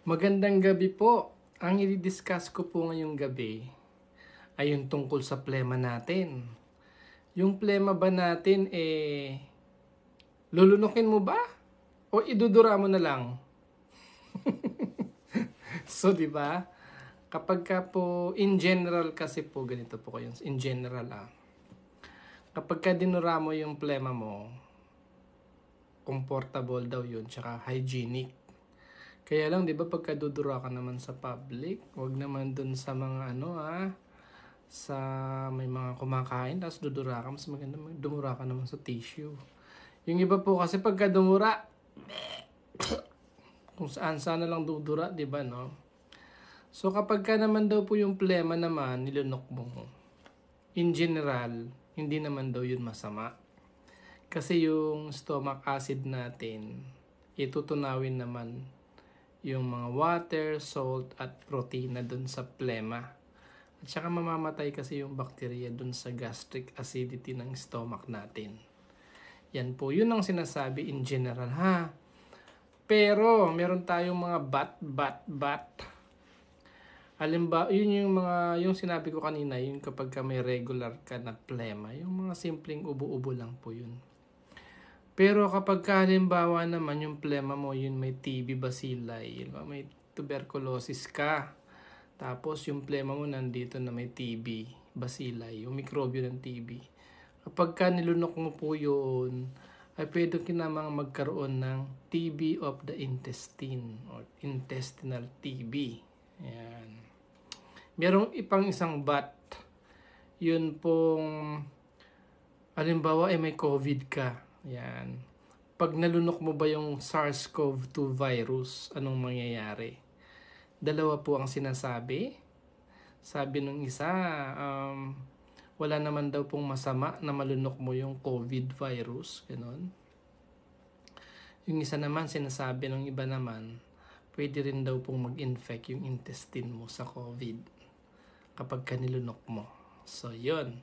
Magandang gabi po. Ang i-discuss ko po ngayong gabi ay yung tungkol sa plema natin. Yung plema ba natin lulunukin mo ba? O idudura mo na lang? So, di ba? Kapag ka po, in general kasi po, ganito po kayo. In general kapag ka dinura mo yung plema mo, comfortable daw yun, tsaka hygienic. Kaya lang, di ba, pagka dudura ka naman sa public, wag naman dun sa mga sa may mga kumakain, tapos dudura ka, mas maganda dumura ka naman sa tissue. Yung iba po kasi pagka dumura, kung saan sana lang dudura, di ba, no? So kapag ka naman daw po yung plema naman, nilunok mo, in general, hindi naman daw yun masama. Kasi yung stomach acid natin, itutunawin naman yung mga water, salt, at protein na dun sa plema. At saka mamamatay kasi yung bacteria dun sa gastric acidity ng stomach natin. Yan po, yun ang sinasabi in general ha. Pero meron tayong mga bat. Halimbawa, yun yung sinabi ko kanina, yun kapag ka may regular ka na plema, yung mga simpleng ubo-ubo lang po yun. Pero kapag halimbawa naman yung plema mo, yun may TB bacilli, may tuberculosis ka, tapos yung plema mo nandito na may TB bacilli, yung mikrobyo ng TB. Kapag ka nilunok mo po yun, ay pwede kinamang magkaroon ng TB of the intestine or intestinal TB. Ayan. Merong isang bat, yun pong halimbawa ay may COVID ka. Yan. Pag nalunok mo ba yung SARS-CoV-2 virus, anong mangyayari? Dalawa po ang sinasabi. Sabi nung isa, wala naman daw pong masama na malunok mo yung COVID virus. Ganon. Yung isa naman, sinasabi ng iba naman, pwede rin daw pong mag-infect yung intestine mo sa COVID kapag kanilunok mo. So, yun.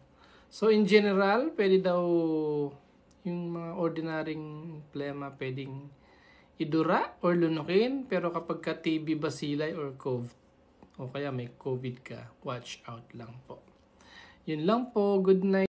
So, in general, pwede daw yung mga ordinaryong plema pwedeng idura or lunukin, pero kapag ka TB bacilli or COVID o kaya may COVID ka, watch out lang po. Yun lang po. Good night.